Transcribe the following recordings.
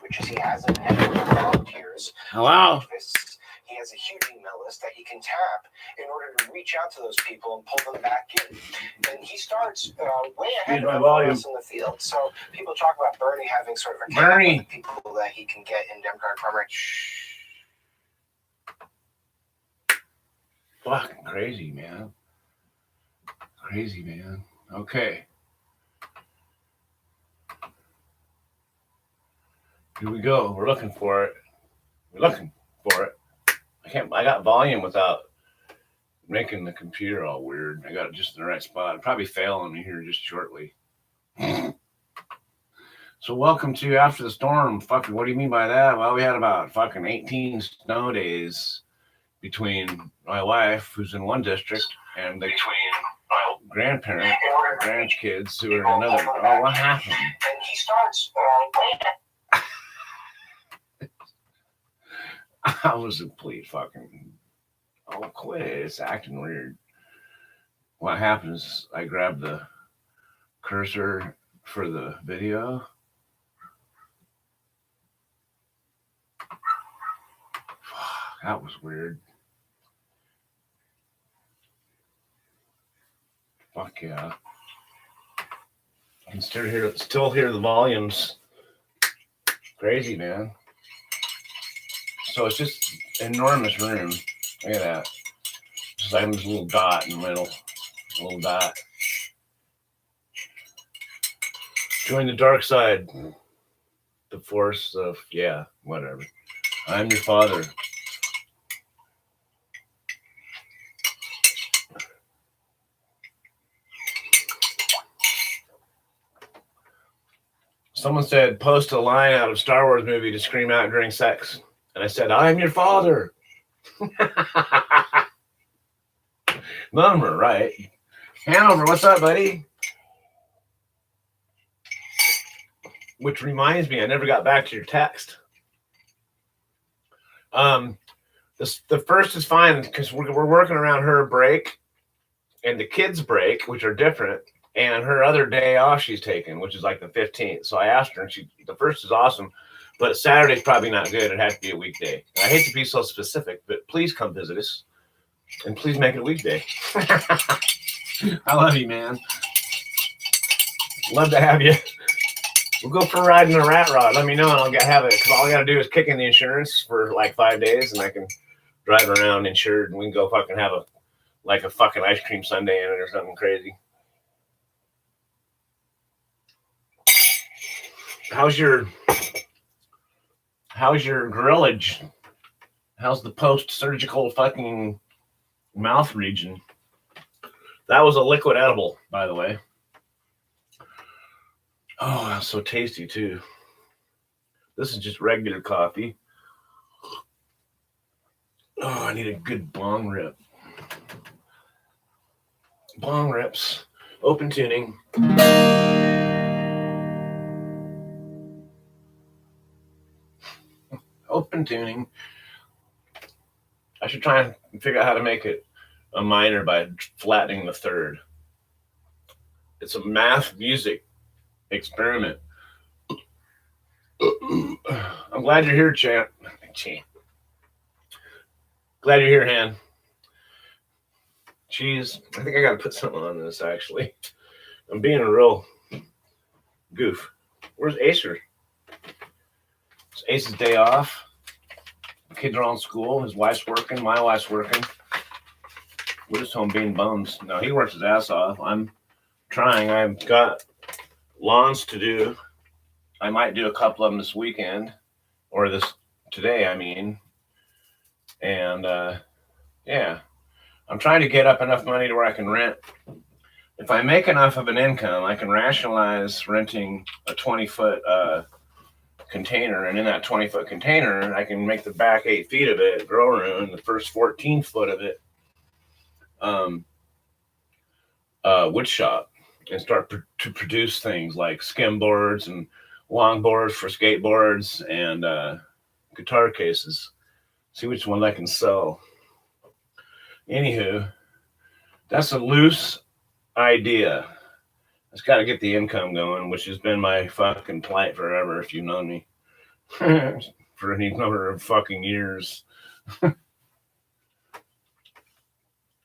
which is he has a network of volunteers. Hello. He has a huge email list that he can tap in order to reach out to those people and pull them back in. And he starts way ahead of everyone else in the field. So people talk about Bernie having sort of a cap on the people that he can get in Democratic primary. Fucking crazy, man. Crazy, man. Okay. Here we go. We're looking for it. I got volume without making the computer all weird. I got it just in the right spot. I'll probably fail on me here just shortly. So welcome to After the Storm. Fucking, what do you mean by that? Well, we had about fucking 18 snow days between my wife, who's in one district, and the grandkids who are in another. Oh, what happened? And he starts I was a complete fucking. Oh, quit it. It's acting weird. What happens is I grab the cursor for the video. Fuck, that was weird. Fuck yeah. I can still hear the volumes. Crazy, man. So it's just an enormous room. Look at that. Just like this little dot in the middle. A little dot. Join the dark side. The force of, yeah, whatever. I'm your father. Someone said, post a line out of Star Wars movie to scream out during sex. And I said, I'm your father. None of them are right. Hanover, what's up, buddy? Which reminds me, I never got back to your text. The first is fine because we're working around her break and the kids' break, which are different, and her other day off she's taken, which is like the 15th. So I asked her, and the first is awesome, but Saturday's probably not good. It has to be a weekday. And I hate to be so specific, but please come visit us, and please make it a weekday. I love you, man. Love to have you. We'll go for a ride in a rat rod. Let me know, and I'll have it. Because all I got to do is kick in the insurance for like 5 days, and I can drive around insured, and we can go fucking have a fucking ice cream sundae in it or something crazy. How's your grillage? How's the post-surgical fucking mouth region? That was a liquid edible, by the way. Oh, that's so tasty too. This is just regular coffee. Oh, I need a good bong rip. Bong rips. Open tuning. Open tuning. I should try and figure out how to make it a minor by flattening the third. It's a math music experiment. I'm glad you're here, Chan. Glad you're here, Han. Jeez, I think I gotta put something on this actually. I'm being a real goof. Where's Acer? It's Ace's day off. The kids are all in school. His wife's working. My wife's working. We're just home being bums. No, he works his ass off. I'm trying. I've got lawns to do. I might do a couple of them this weekend, or today, I mean. And yeah, I'm trying to get up enough money to where I can rent. If I make enough of an income, I can rationalize renting a 20-foot container, and in that 20-foot container, I can make the back 8 feet of it grow room, and the first 14 foot of it wood shop, and start to produce things like skim boards and long boards for skateboards and guitar cases. See which one I can sell. Anywho, that's a loose idea. It's got to get the income going, which has been my fucking plight forever, if you've known me. for any number of fucking years.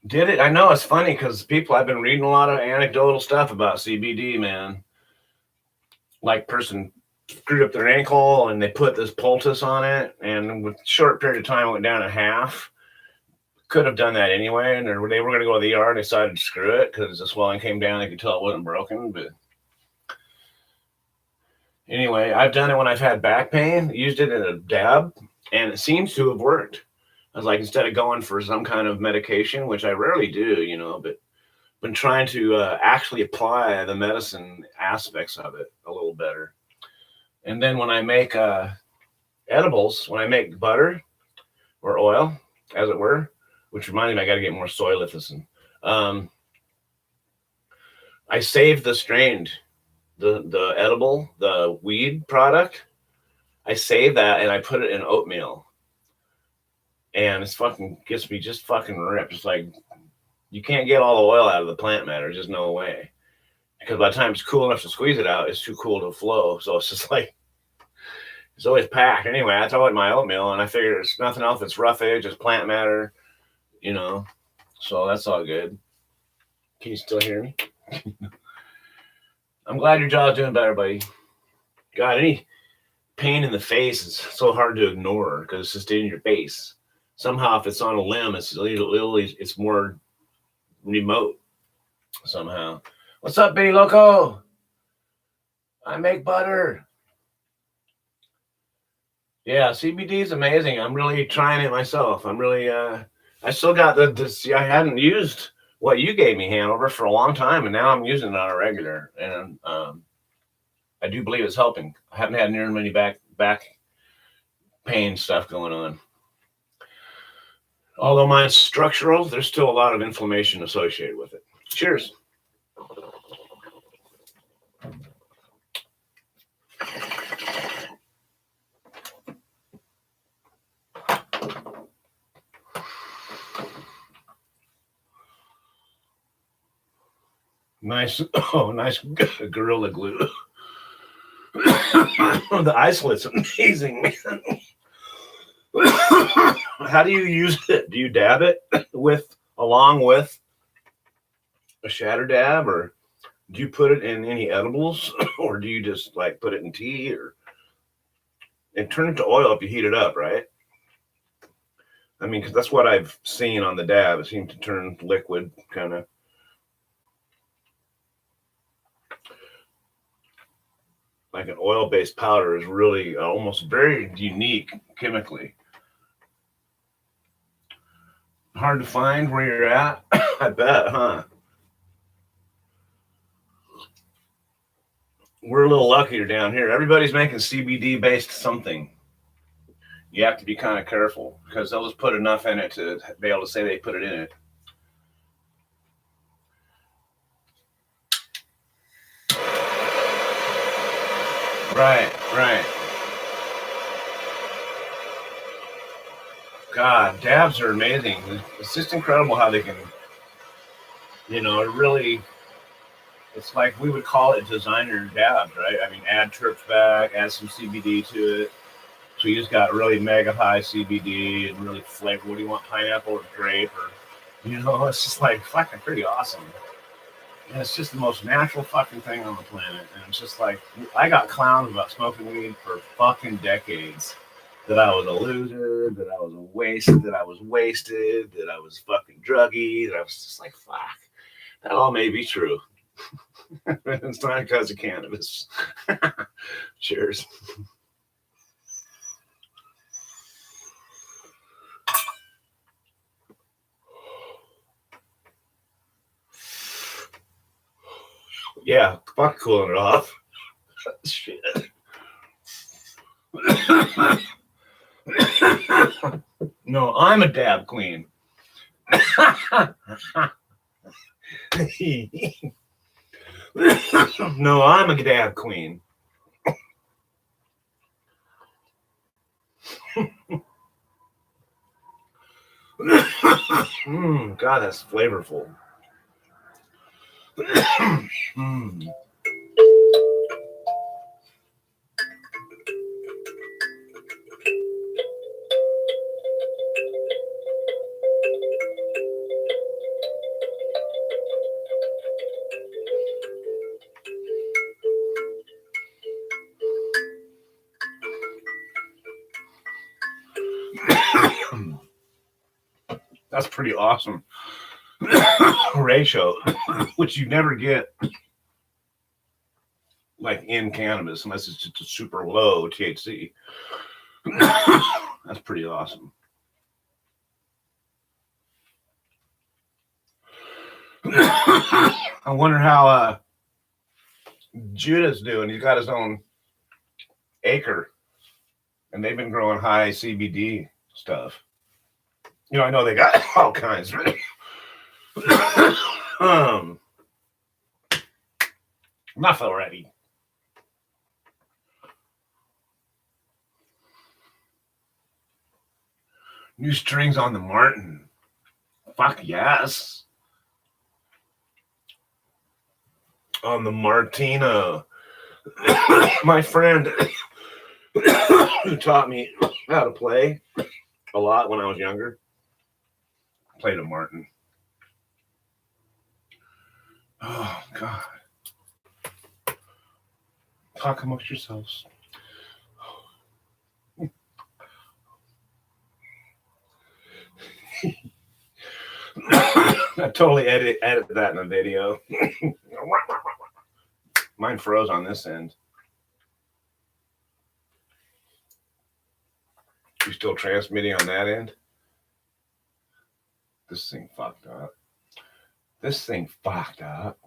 Did it? I know it's funny because I've been reading a lot of anecdotal stuff about CBD, man. Like person screwed up their ankle and they put this poultice on it, and with a short period of time it went down to half. Could have done that anyway, and they were going to go to the ER and decided to screw it because the swelling came down. They could tell it wasn't broken, but anyway, I've done it when I've had back pain. Used it in a dab, and it seems to have worked. I was like, instead of going for some kind of medication, which I rarely do, but been trying to actually apply the medicine aspects of it a little better. And then when I make edibles, when I make butter or oil, as it were, which reminds me, I got to get more soy lecithin. I saved the strained, the edible, the weed product. I save that and I put it in oatmeal. And it's fucking gets me just fucking ripped. It's like you can't get all the oil out of the plant matter. There's just no way. Because by the time it's cool enough to squeeze it out, it's too cool to flow. So it's just like it's always packed. Anyway, I throw it in my oatmeal and I figure it's nothing else. It's roughage, it's plant matter, So that's all good. Can you still hear me? I'm glad your jaw's doing better, buddy. God, any pain in the face is so hard to ignore because it's just in your face. Somehow, if it's on a limb, it's more remote somehow. What's up, Benny Loco? I make butter. Yeah, CBD is amazing. I'm really trying it myself. I'm really, I still got this. I hadn't used what you gave me, Hanover, for a long time, and now I'm using it on a regular. And I do believe it's helping. I haven't had near many back pain stuff going on. Although mine's structural, there's still a lot of inflammation associated with it. Cheers. Nice Gorilla Glue. The isolate's amazing, man. How do you use it? Do you dab it along with a shatter dab, or do you put it in any edibles, or do you just like put it in tea, and turn it to oil if you heat it up, right? I mean, because that's what I've seen on the dab. It seems to turn liquid, kind of. Like an oil-based powder is really almost very unique chemically. Hard to find where you're at, I bet, huh? We're a little luckier down here. Everybody's making CBD-based something. You have to be kind of careful because they'll just put enough in it to be able to say they put it in it. Right. God, dabs are amazing. It's just incredible how they can, really, it's like we would call it designer dabs, right? I mean, add terps back, add some CBD to it. So you just got really mega high CBD and really flavor. What do you want, pineapple or grape? Or, it's just like fucking pretty awesome. And it's just the most natural fucking thing on the planet. And it's just like, I got clowned about smoking weed for fucking decades. That I was a loser, that I was a waste, that I was wasted, that I was fucking druggy, that I was just like, fuck. That all may be true. It's not because of cannabis. Cheers. Yeah, fuck cooling it off. Shit. No, I'm a dab queen. No, I'm a dab queen. God, that's flavorful. That's pretty awesome ratio, which you never get like in cannabis unless it's just a super low THC. That's pretty awesome. I wonder how Judah's doing. He's got his own acre, and they've been growing high CBD stuff. You know, I know they got all kinds, right? Enough already. New strings on the Martin. Fuck yes. On the Martina. My friend who taught me how to play a lot when I was younger played a Martin. Oh, God. Talk amongst yourselves. I totally edit that in a video. Mine froze on this end. You still transmitting on that end? This thing fucked up. This thing fucked up.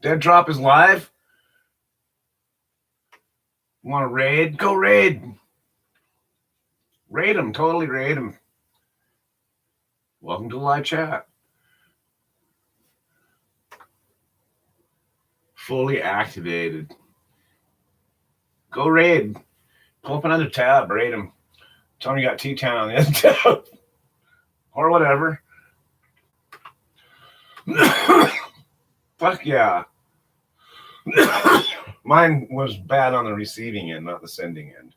Dead Drop is live. Want to raid? Go raid. Raid him. Totally raid him. Welcome to the live chat. Fully activated. Go raid. Pull up another tab. Raid him. Tell him you got TTown on the other tab. Or whatever. Fuck yeah. Mine was bad on the receiving end, not the sending end.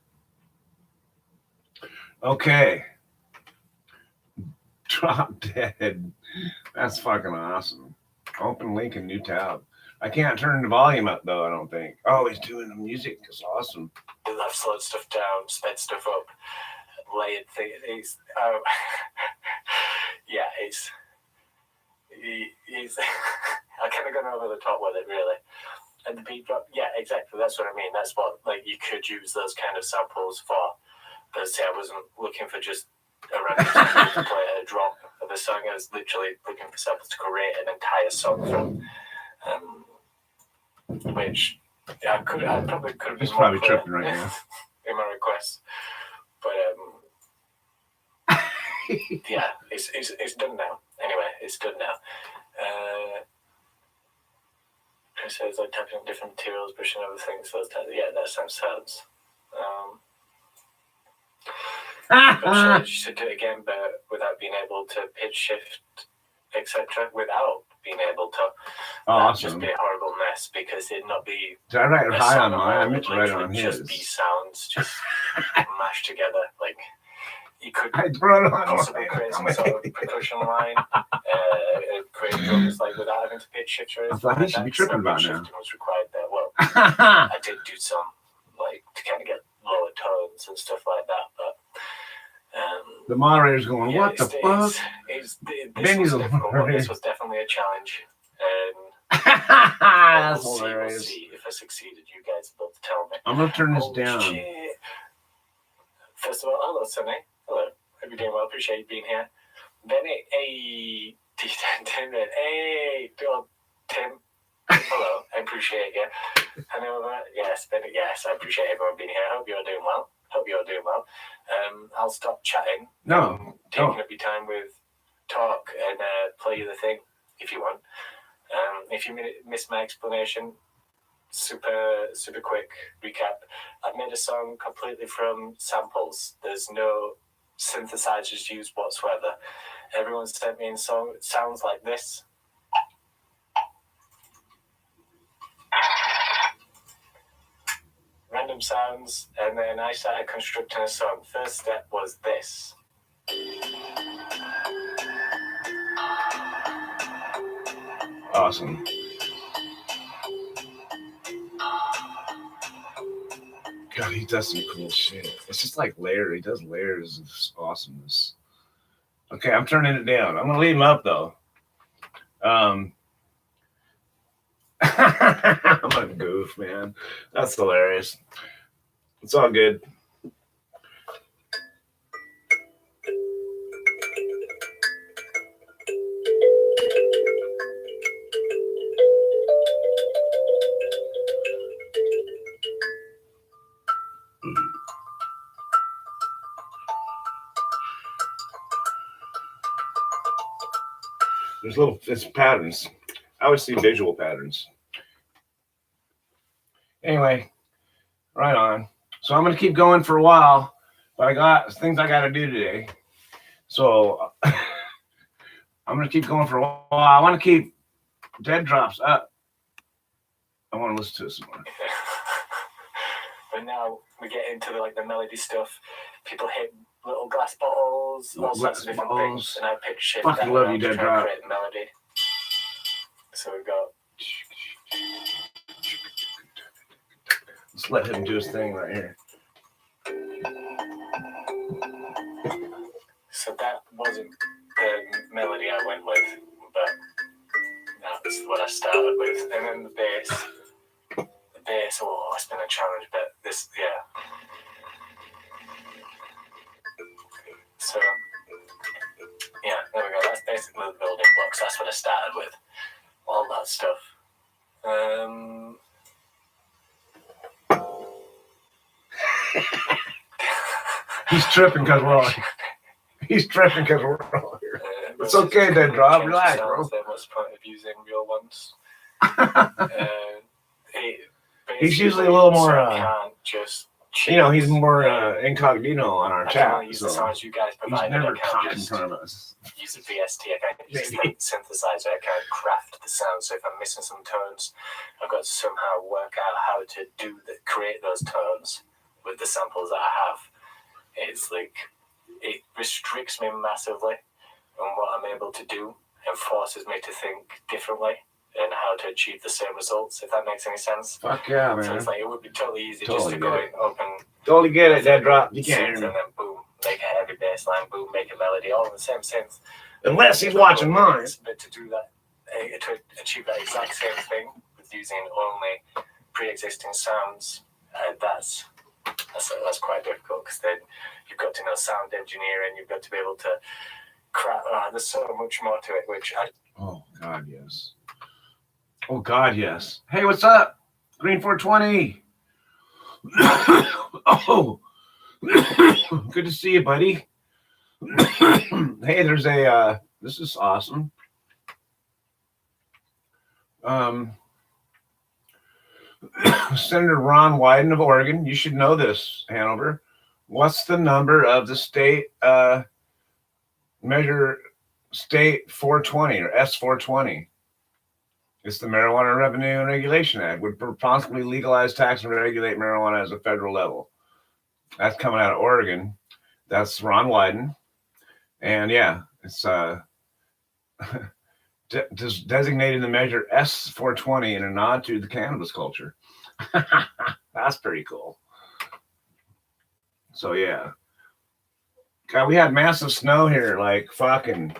Okay. Drop Dead. That's fucking awesome. Open link and new tab. I can't turn the volume up though, I don't think. Oh, he's doing the music. It's awesome. He left slowed stuff down, sped stuff up, layered things. Yeah, he's I kind of gone over the top with it, really. And the beat drop, yeah, exactly. That's what I mean. That's what, like, you could use those kind of samples for. But see, I wasn't looking for just a random sample to play a drop of the song. I was literally looking for samples to create an entire song from. Which I probably could have been. He's probably tripping right now. In my request, but yeah, it's done now. Anyway, it's done now. Chris says like tapping on different materials, brushing over things. Those types. Yeah, that sounds. But she should do it again, but without being able to pitch shift, etc. Without being able to. Awesome. Just be a horrible mess because it'd not be. Did I write high on mine? I meant to write it on his. Just be sounds just mashed together. Like you could possibly create some sort of percussion line, create drums like without having to pitch shift or anything. I thought he should be tripping about now. Was required there. Well, I did do some like to kind of get lower tones and stuff like that, but. The moderator's going, yeah, what the fuck? This was definitely a challenge. That's we'll hilarious. see if I succeeded. You guys both tell me. I'm gonna turn this down. Shit. First of all, hello, Sunny. Hello. Hope you're doing well. Appreciate you being here. Benny, hey, TTown Tim, hey, Tim. Hello, I appreciate you. Hello, yes, Benny, yes, I appreciate everyone being here. Hope you're doing well. I'll stop chatting. No, taking up your time with talk and play you the thing if you want. If you missed my explanation, super quick recap. I've made a song completely from samples. There's no synthesizers used whatsoever. Everyone sent me a song. It sounds like this. Random sounds, and then I started constructing a song. First step was this. Awesome. God, he does some cool shit. It's just like layers. He does layers of awesomeness. Okay, I'm turning it down. I'm gonna leave him up though. I'm a goof, man. That's hilarious. It's all good. It's patterns. I always see visual patterns. Anyway, right on. So I'm gonna keep going for a while, but I got things I gotta do today. So I'm gonna keep going for a while. I want to keep Dead Drops up. I want to listen to it some more. But now we get into the melody stuff. People hit little glass bottles, all sorts of different things, and I pitch shit. Fucking love you, Dead Drop. Create melody. So we got. Let's let him do his thing right here. So that wasn't the melody I went with, but that's what I started with. And then the bass. Oh, it's been a challenge, but this, yeah. So, yeah, there we go. That's basically the building blocks. That's what I started with. All that stuff. He's tripping because we're all here. He's tripping because we're all here. It's okay, Dead Drop. Relax, bro. What's the point of using real ones? He's usually a little more, can't just he's more incognito on our chat. Use the sounds you guys provided. He's never talking in front of us. Use the VST. I can't use the synthesizer. I can't craft the sound. So if I'm missing some tones, I've got to somehow work out how to create those tones with the samples that I have. It's like it restricts me massively on what I'm able to do and forces me to think differently and how to achieve the same results, if that makes any sense. Fuck yeah, man. So it's like it would be totally easy just to go in, open. Totally get it, Dead Drop. You can't hear me. And then boom, make a heavy bass line, boom, make a melody, all in the same synth. Unless he's watching mine. But to do that, to achieve that exact same thing with using only pre-existing sounds, that's quite difficult because then you've got to know sound engineering, you've got to be able to craft. There's so much more to it, which I. Oh God, yes. Oh God, yes. Hey, what's up, Green 420? Oh, good to see you, buddy. Hey, there's a. This is awesome. Senator Ron Wyden of Oregon. You should know this, Hanover. What's the number of the state measure state 420 or S420? It's the Marijuana Revenue and Regulation Act, would responsibly legalize, tax, and regulate marijuana as a federal level. That's coming out of Oregon. That's Ron Wyden. And yeah, it's designating the measure S420 in a nod to the cannabis culture. That's pretty cool. So yeah. God, we had massive snow here, like fucking.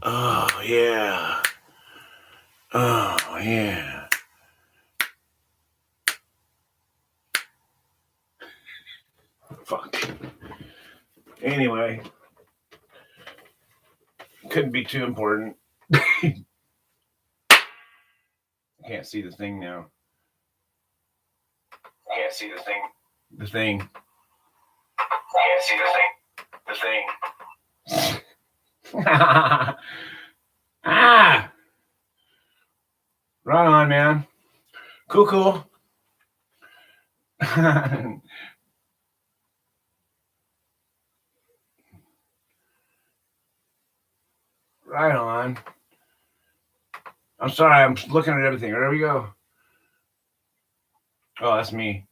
Oh yeah. Oh yeah. Fuck. Anyway, couldn't be too important. Can't see the thing now. Can't see the thing. The thing. Can't see the thing. The thing. Ah! Right on, man. Cool. Right on. I'm sorry, I'm looking at everything. There we go. Oh, that's me.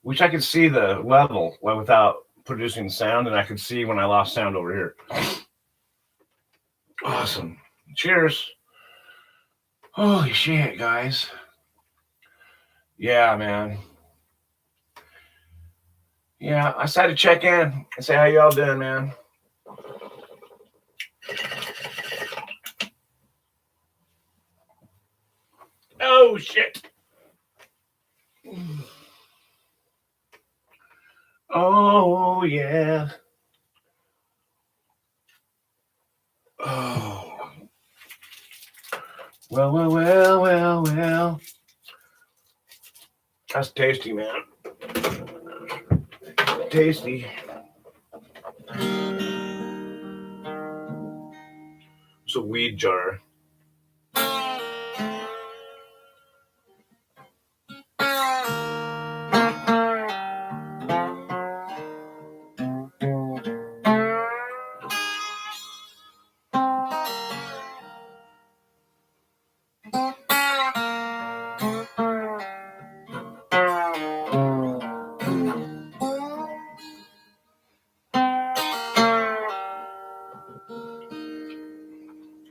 Wish I could see the level without producing sound, and I could see when I lost sound over here. Awesome. Cheers. Holy shit, guys. Yeah, man. Yeah, I decided to check in and say how y'all doing, man. Oh, shit. Oh, yeah. Oh. Well. That's tasty, man. Tasty. It's a weed jar.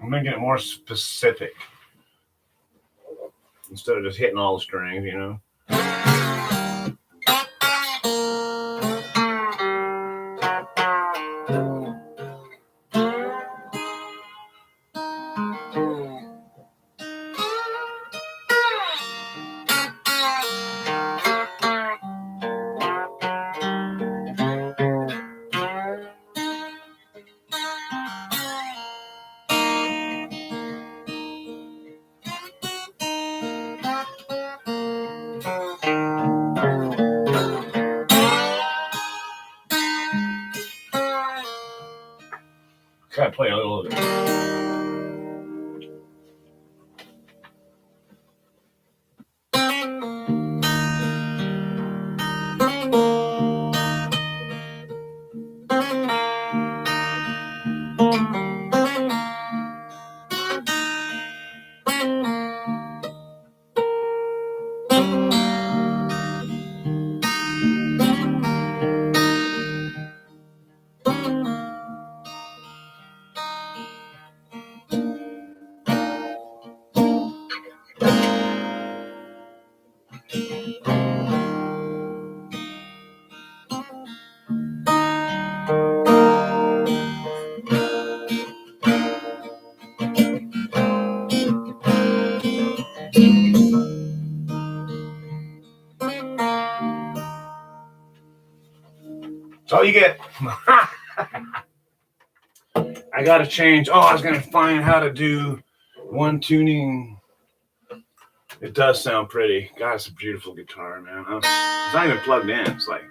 I'm making it more specific instead of just hitting all the strings, you know. Try to play a little of it. That's all you get. I gotta change. Oh, I was gonna find how to do one tuning. It does sound pretty. God, it's a beautiful guitar, man. It's not even plugged in. It's like.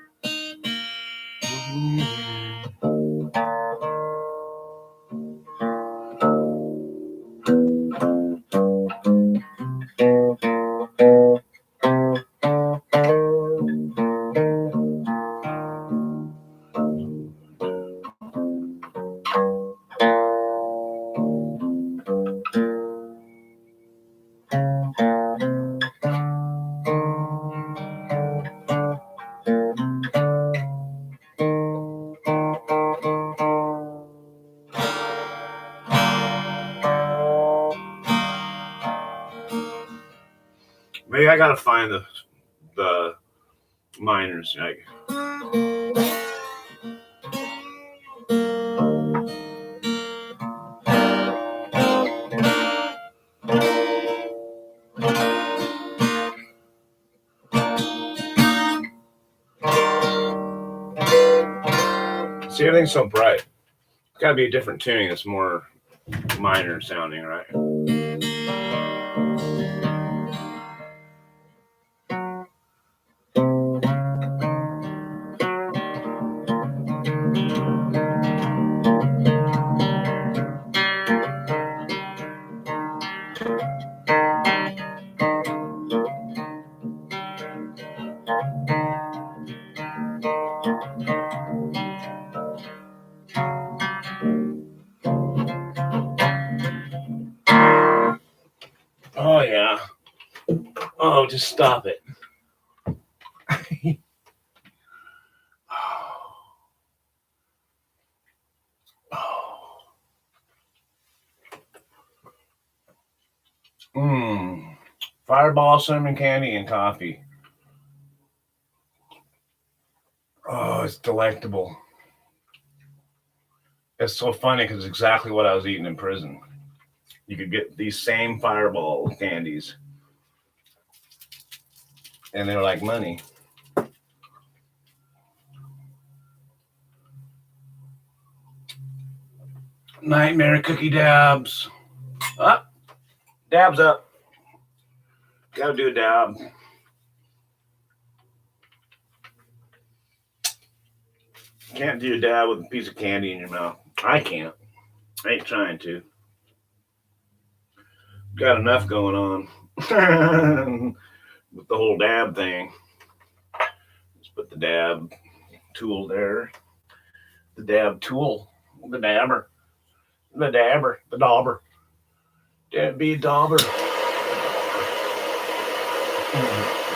Maybe I gotta find the minors. Like. See, everything's so bright. It's got to be a different tuning that's more minor sounding, right? Oh, yeah. Oh, just stop it. Fireball, cinnamon candy, and coffee. Oh, it's delectable. It's so funny because it's exactly what I was eating in prison. You could get these same Fireball candies, and they're like money. Nightmare cookie dabs. Up. Dabs up. Gotta do a dab. Can't do a dab with a piece of candy in your mouth. I can't. I ain't trying to. Got enough going on with the whole dab thing. Let's put the dab tool there. The dab tool. The dabber. The dabber. The dauber. Dab be a dauber.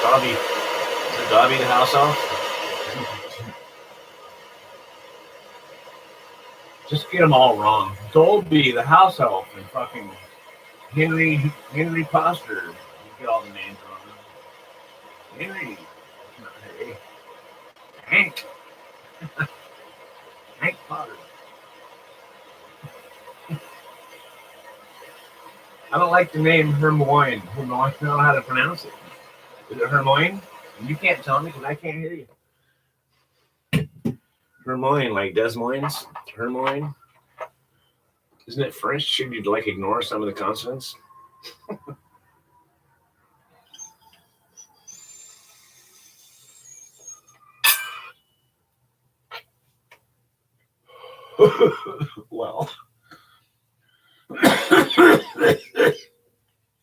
Dobby. Is it Dobby the house elf? Just get them all wrong. Dolby the house elf and fucking Henry Foster. You get all the names wrong. Henry. Hey. Hank. Hank Potter. I don't like the name Hermione. I don't know how to pronounce it. Is it Hermione? You can't tell me because I can't hear you. Hermione, like Des Moines. Hermione. Isn't it French? Should you like ignore some of the consonants? Well.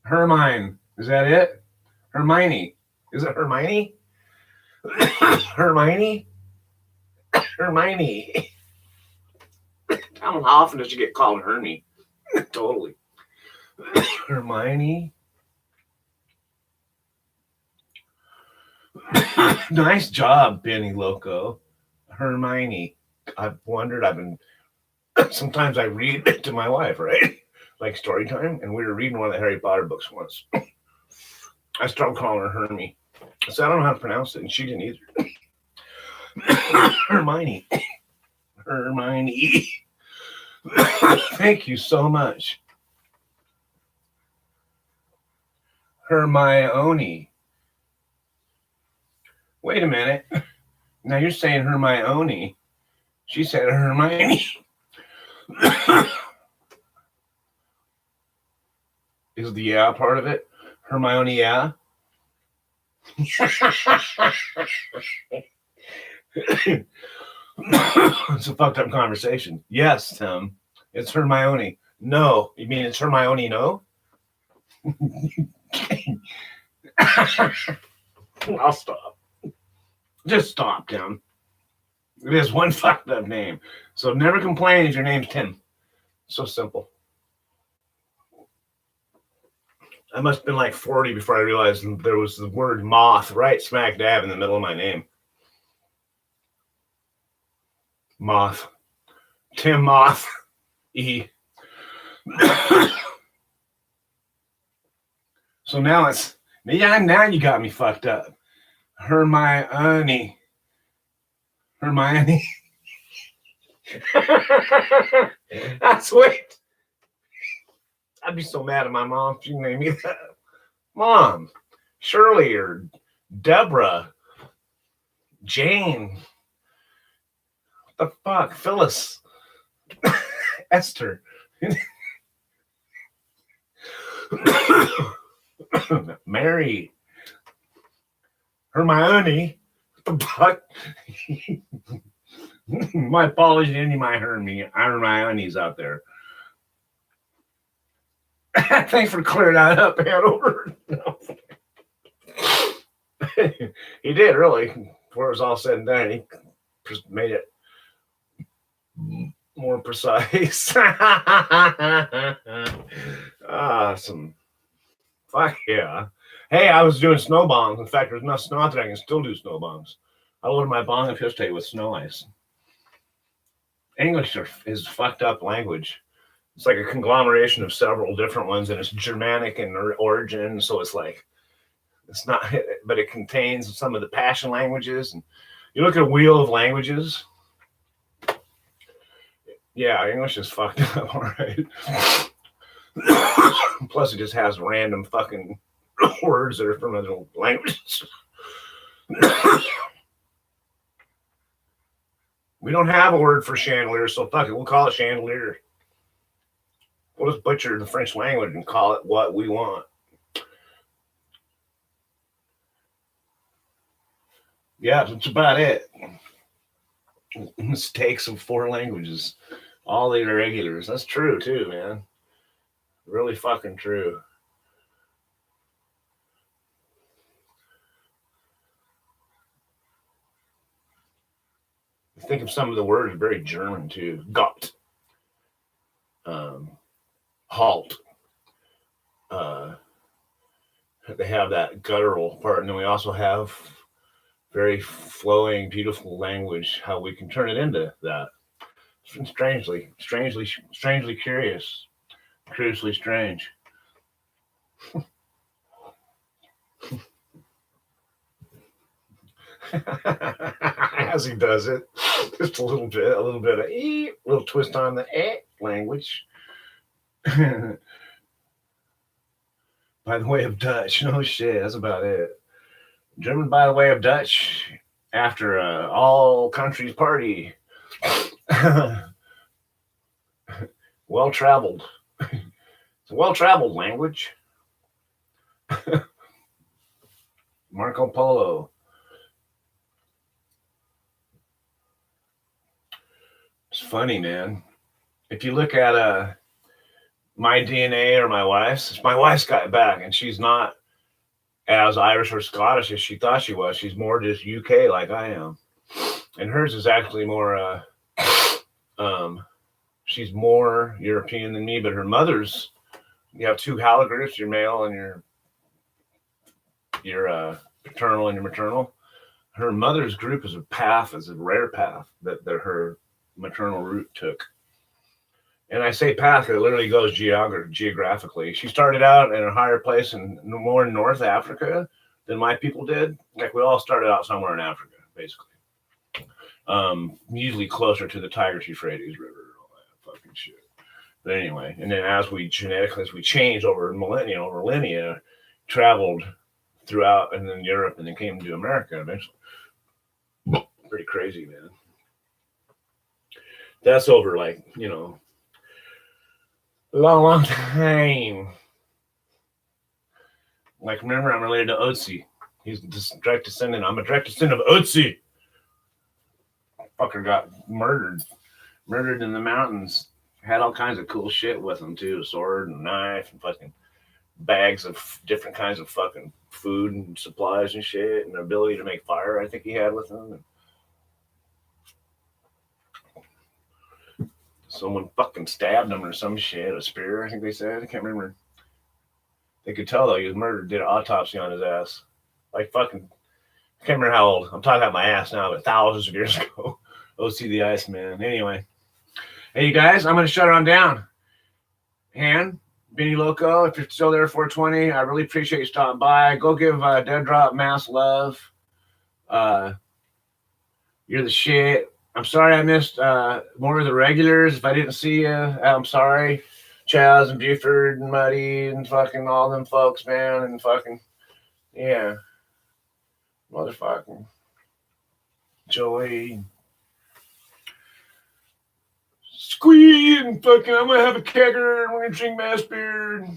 Hermione. Is that it? Hermione. Is it Hermione? Hermione? Hermione. How often does she get called Hermie? Totally. Hermione. Nice job, Benny Loco. Hermione. I've wondered, sometimes I read it to my wife, right? Like story time, and we were reading one of the Harry Potter books once. I started calling her Hermie. So I don't know how to pronounce it, and she didn't either. Hermione. Hermione. Thank you so much. Hermione. Wait a minute. Now you're saying Hermione. She said Hermione. Is the yeah part of it? Hermione, yeah? It's a fucked up conversation. Yes, Tim. It's Hermione. No. You mean it's Hermione, no? I'll stop. Just stop, Tim. It is one fucked up name. So never complain if your name's Tim. So simple. I must have been like 40 before I realized there was the word moth right smack dab in the middle of my name. Moth. Tim Moth. E. So now it's, yeah, now you got me fucked up. Hermione. Hermione. That's sweet. I'd be so mad at my mom if she named me that. Mom, Shirley or Deborah, Jane. What The fuck? Phyllis. Esther. Mary. Hermione. What the fuck? My apologies to any of my Hermione's out there. Thanks for clearing that up, Hanover. He did, really. Before it was all said and done, he just made it more precise. Awesome. Fuck yeah. Hey, I was doing snow bongs. In fact, there's enough snow out there I can still do snow bongs. I loaded my bong up yesterday with snow ice. English is fucked up language. It's like a conglomeration of several different ones, and it's Germanic in origin, so it's like, it's not, but it contains some of the passion languages. And you look at a wheel of languages, yeah, English is fucked up, all right. Plus, it just has random fucking words that are from other languages. We don't have a word for chandelier, so fuck it, we'll call it chandelier. We'll just butcher the French language and call it what we want. Yeah, that's about it. Mistakes of 4 languages. All the irregulars. That's true, too, man. Really fucking true. I think of some of the words very German, too. Gott. Halt. They have that guttural part, and then we also have very flowing, beautiful language, how we can turn it into that. Strangely curious. Curiously strange. As he does it, just a little bit of a little twist on the language. By the way of Dutch. No shit, that's about it. German by the way of Dutch after all countries party. Well-traveled. It's a well-traveled language. Marco Polo. It's funny, man. If you look at my DNA or my wife's got it back, and she's not as Irish or Scottish as she thought she was. She's more just UK like I am. And hers is actually more she's more European than me, but her mother's, you have 2 haligroups, your male and your paternal and your maternal. Her mother's group is a rare path that her maternal root took. And I say path because it literally goes geographically. She started out in a higher place in more North Africa than my people did. Like, we all started out somewhere in Africa, basically. Usually closer to the Tigris-Euphrates River and all that fucking shit. But anyway, and then as we changed over millennia, traveled throughout, and then Europe, and then came to America eventually. Pretty crazy, man. That's over, like, long time. Like, remember, I'm related to Otzi. He's direct descendant. I'm a direct descendant of Otzi. Fucker got murdered in the mountains. Had all kinds of cool shit with him too, a sword and a knife and fucking bags of different kinds of fucking food and supplies and shit, and the ability to make fire, I think he had with him. Someone fucking stabbed him or some shit, a spear, I think they said. I can't remember. They could tell, though, he was murdered, did an autopsy on his ass. Like, fucking, I can't remember how old. I'm talking about my ass now, but thousands of years ago. OC the Iceman. Anyway. Hey, you guys, I'm going to shut it on down. Han, Benny Loco, if you're still there, 420, I really appreciate you stopping by. Go give Dead Drop mass love. You're the shit. I'm sorry I missed more of the regulars. If I didn't see you, I'm sorry. Chaz and Buford and Muddy and fucking all them folks, man. And fucking, yeah. Motherfucking Joey. squee and fucking I'm gonna have a kegger and we're gonna drink mass beer.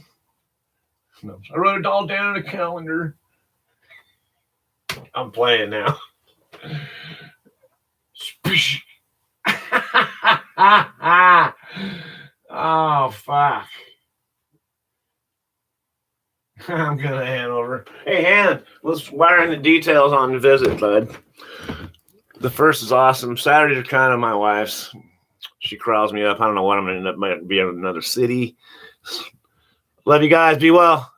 No, I wrote it all down in a calendar. I'm playing now. Oh fuck. I'm gonna hand over. Hey, Han, let's wire in the details on the visit, bud. The first is awesome. Saturdays are kind of my wife's. She crawls me up. I don't know what I'm gonna end up. Might be in another city. Love you guys. Be well.